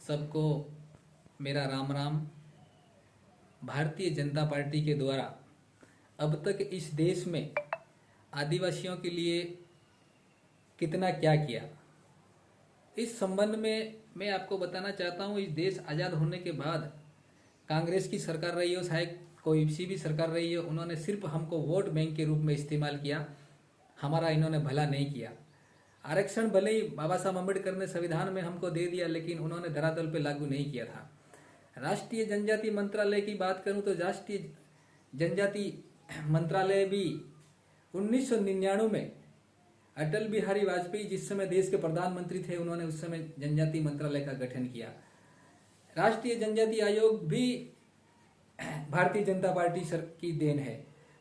सबको मेरा राम राम। भारतीय जनता पार्टी के द्वारा अब तक इस देश में आदिवासियों के लिए कितना क्या किया, इस संबंध में मैं आपको बताना चाहता हूँ। इस देश आज़ाद होने के बाद कांग्रेस की सरकार रही हो, चाहे कोई सी भी सरकार रही हो, उन्होंने सिर्फ हमको वोट बैंक के रूप में इस्तेमाल किया, हमारा इन्होंने भला नहीं किया। आरक्षण भले ही बाबा साहब अम्बेडकर ने संविधान में हमको दे दिया, लेकिन उन्होंने धरातल पे लागू नहीं किया था। राष्ट्रीय जनजाति मंत्रालय की बात करूं तो राष्ट्रीय जनजाति मंत्रालय भी 1999 में अटल बिहारी वाजपेयी जिस समय देश के प्रधानमंत्री थे, उन्होंने उस समय जनजाति मंत्रालय का गठन किया। राष्ट्रीय जनजाति आयोग भी भारतीय जनता पार्टी की देन है।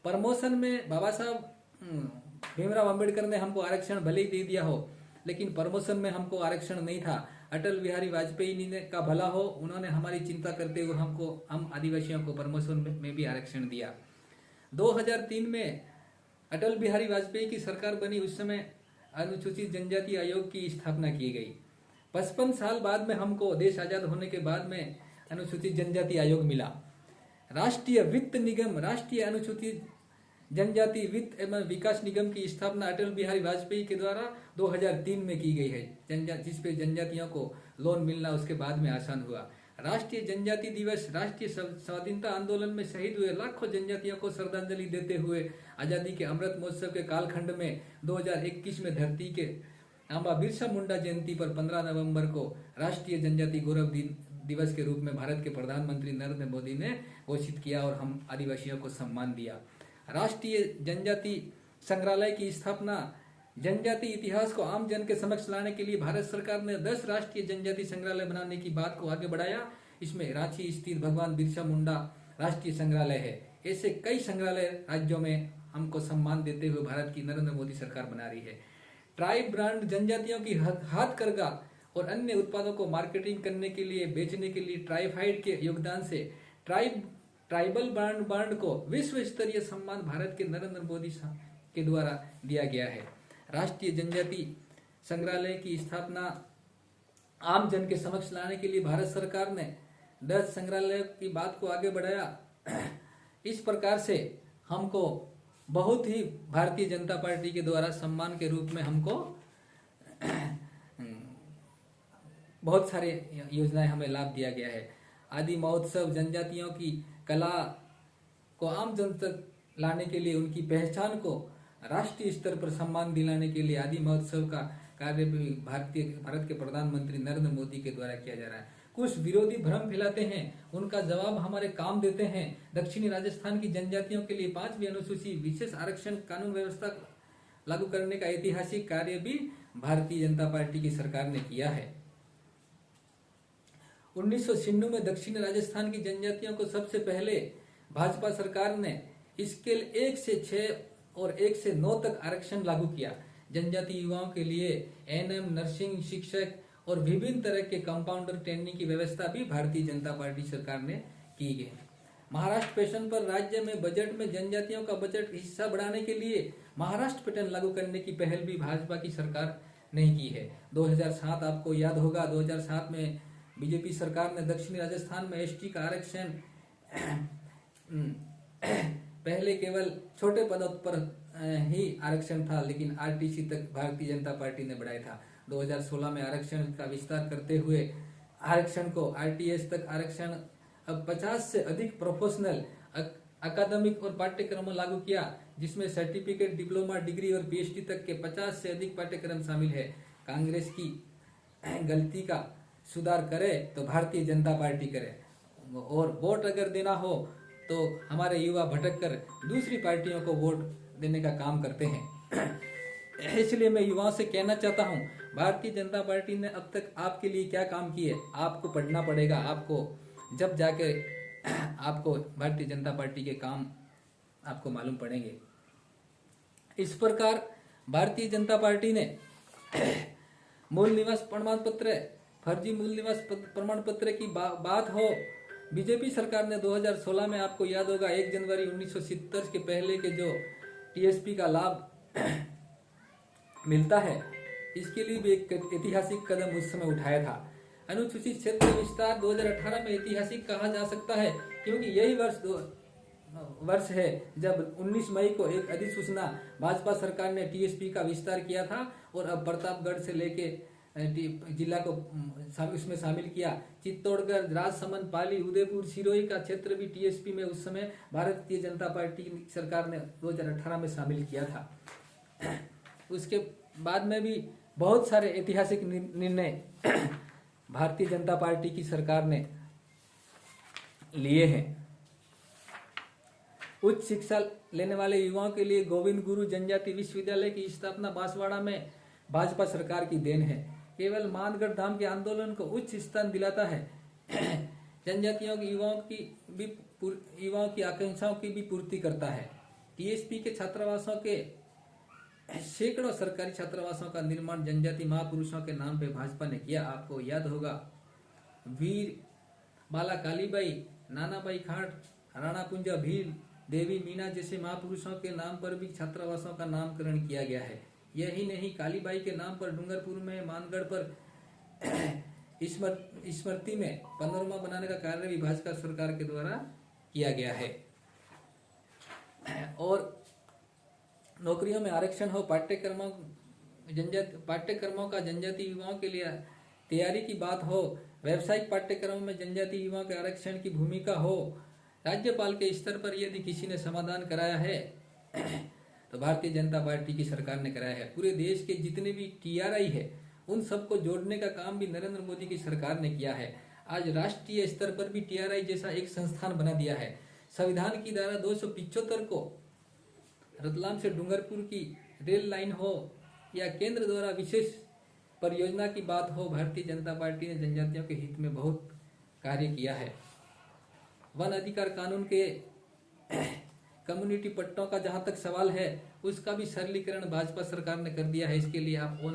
प्रमोशन में बाबा साहब भीमराव अंबेडकर ने हमको आरक्षण भले ही दे दिया हो, लेकिन प्रमोशन में हमको आरक्षण नहीं था। अटल बिहारी वाजपेयी ने का भला हो, उन्होंने हमारी चिंता करते हुए हम आदिवासियों को प्रमोशन में भी आरक्षण दिया। 2003 में अटल बिहारी वाजपेयी की सरकार बनी, उस समय अनुसूचित जनजाति आयोग की स्थापना की गई। 55 साल बाद में हमको देश आजाद होने के बाद में अनुसूचित जनजाति आयोग मिला। राष्ट्रीय वित्त निगम, राष्ट्रीय अनुसूचित जनजाति वित्त एवं विकास निगम की स्थापना अटल बिहारी वाजपेयी के द्वारा 2003 में की गई है, जिसपे जनजातियों को लोन मिलना उसके बाद में आसान हुआ। राष्ट्रीय जनजाति दिवस, राष्ट्रीय स्वाधीनता आंदोलन में शहीद हुए लाखों जनजातियों को श्रद्धांजलि देते हुए आजादी के अमृत महोत्सव के कालखंड में 2021 में धरती के आंबा बिरसा मुंडा जयंती पर 15 नवंबर को राष्ट्रीय जनजाति गौरव दिवस के रूप में भारत के प्रधानमंत्री नरेंद्र मोदी ने घोषित किया और हम आदिवासियों को सम्मान दिया। राष्ट्रीय जनजाति संग्रहालय की स्थापना जनजाति इतिहास को आम जन के समक्ष लाने के लिए भारत सरकार ने 10 राष्ट्रीय जनजाति संग्रहालय बनाने की बात को आगे बढ़ाया। इसमें रांची स्थित भगवान बिरसा मुंडा राष्ट्रीय संग्रहालय है। ऐसे कई संग्रहालय राज्यों में हमको सम्मान देते हुए भारत की नरेंद्र मोदी सरकार बना रही है। ट्राइब ब्रांड, जनजातियों की हाथकरघा और अन्य उत्पादों को मार्केटिंग करने के लिए, बेचने के लिए ट्राइफाइड के योगदान से ट्राइबल ब्रांड को विश्व स्तरीय सम्मान भारत के नरेंद्र मोदी के द्वारा दिया गया है। राष्ट्रीय जनजाति संग्रहालय की स्थापना आम जन के समक्ष लाने के लिए भारत सरकार ने 10 संग्रहालय की बात को आगे बढ़ाया। इस प्रकार से हमको बहुत ही भारतीय जनता पार्टी के द्वारा सम्मान के रूप में हमको बहुत सारे योजनाएं हमें लाभ दिया गया है। आदि महोत्सव जनजातियों की कला को आम जन तक लाने के लिए, उनकी पहचान को राष्ट्रीय स्तर पर सम्मान दिलाने के लिए आदि महोत्सव का कार्य भी भारत के प्रधानमंत्री नरेंद्र मोदी के द्वारा किया जा रहा है। कुछ विरोधी भ्रम फैलाते हैं, उनका जवाब हमारे काम देते हैं। दक्षिणी राजस्थान की जनजातियों के लिए 5वीं अनुसूची विशेष आरक्षण कानून व्यवस्था लागू करने का ऐतिहासिक कार्य भी भारतीय जनता पार्टी की सरकार ने किया है। 1996 में दक्षिणी राजस्थान की जनजातियों को सबसे पहले भाजपा सरकार ने स्केल 1 से 6 और 1 से 9 तक आरक्षण लागू किया। जनजाति युवाओं के लिए एनएम, नर्सिंग, शिक्षक और विभिन्न तरह के कंपाउंडर ट्रेनिंग की व्यवस्था भी भारतीय जनता पार्टी सरकार ने की गई। महाराष्ट्र पैटर्न पर राज्य में बजट में जनजातियों का बजट हिस्सा बढ़ाने के लिए महाराष्ट्र पैटर्न लागू करने की पहल भी भाजपा की सरकार ने की है। 2007 आपको याद होगा, 2007 में बीजेपी सरकार ने दक्षिणी राजस्थान में एसटी का आरक्षण पहले केवल छोटे पदों पर ही आरक्षण था, लेकिन आरटीसी तक भारतीय जनता पार्टी ने बढ़ाया था। 2016 में आरक्षण का विस्तार करते हुए आरक्षण को आरटीएस तक आरक्षण अब 50 से अधिक प्रोफेशनल अकादमिक और पाठ्यक्रम लागू किया, जिसमें सर्टिफिकेट, डिप्लोमा, डिग्री और पीएचडी तक के 50 से अधिक पाठ्यक्रम शामिल है। कांग्रेस की गलती का सुधार करे तो भारतीय जनता पार्टी करे, और वोट अगर देना हो तो हमारे युवा भटक कर दूसरी पार्टियों को वोट देने का काम करते हैं। इसलिए मैं युवाओं से कहना चाहता हूं, भारतीय जनता पार्टी ने अब तक आपके लिए क्या काम किए आपको पढ़ना पड़ेगा। आपको जब जाके आपको भारतीय जनता पार्टी के काम आपको मालूम पड़ेंगे। इस प्रकार भारतीय जनता पार्टी ने मूल निवास प्रमाण पत्र, फर्जी मूल निवास प्रमाण पत्र की बात हो, बीजेपी सरकार ने 2016 में आपको याद होगा 1 जनवरी 1970 के पहले के जो टीएसपी का लाभ मिलता है, इसके लिए भी एक ऐतिहासिक कदम उस समय उठाया था। अनुसूचित क्षेत्र विस्तार 2018 में ऐतिहासिक कहा जा सकता है, क्योंकि यही वर्ष है जब 19 मई को एक अधिसूचना भाजपा सरकार ने टीएसपी का विस्तार किया था और अब प्रतापगढ़ से लेके जिला को उसमें शामिल किया। चित्तौड़गढ़, राजसमंद, पाली, उदयपुर, सिरोही का क्षेत्र भी टीएसपी में उस समय भारतीय जनता पार्टी की सरकार ने 2018 में शामिल किया था। उसके बाद में भी बहुत सारे ऐतिहासिक निर्णय भारतीय जनता पार्टी की सरकार ने लिए हैं। उच्च शिक्षा लेने वाले युवाओं के लिए गोविंद गुरु जनजाति विश्वविद्यालय की स्थापना बांसवाड़ा में भाजपा सरकार की देन है। केवल मानगढ़ धाम के आंदोलन को उच्च स्थान दिलाता है। जनजातियों के युवाओं की आकांक्षाओं की भी पूर्ति करता है। टीएसपी के छात्रावासों के सैकड़ों सरकारी छात्रावासों का निर्माण जनजाति महापुरुषों के नाम पे भाजपा ने किया। आपको याद होगा, वीर बाला कालीबाई, नानाबाई खाट, राणा कुंजा भील, देवी मीना जैसे महापुरुषों के नाम पर भी छात्रावासों का नामकरण किया गया है। यही नहीं, कालीबाई के नाम पर डूंगरपुर में मानगढ़ पर स्मृति में पनोरमा बनाने का कार्य भी भाजपा सरकार के द्वारा किया गया है। और नौकरियों में आरक्षण हो, पाठ्यक्रमों का जनजाति युवाओं के लिए तैयारी की बात हो, व्यावसायिक पाठ्यक्रमों में जनजाति युवाओं के आरक्षण की भूमिका हो, राज्यपाल के स्तर पर यदि किसी ने समाधान कराया है तो भारतीय जनता पार्टी की सरकार ने कराया है। पूरे देश के जितने भी टीआरआई है उन सबको जोड़ने का काम भी नरेंद्र मोदी की सरकार ने किया है। आज राष्ट्रीय स्तर पर भी टीआरआई जैसा एक संस्थान बना दिया है। संविधान की धारा 275 को रतलाम से डूंगरपुर की रेल लाइन हो या केंद्र द्वारा विशेष परियोजना की बात हो, भारतीय जनता पार्टी ने जनजातियों के हित में बहुत कार्य किया है। वन अधिकार कानून के कम्युनिटी पट्टों का जहां तक सवाल है उसका भी सरलीकरण भाजपा सरकार ने कर दिया है। इसके लिए आप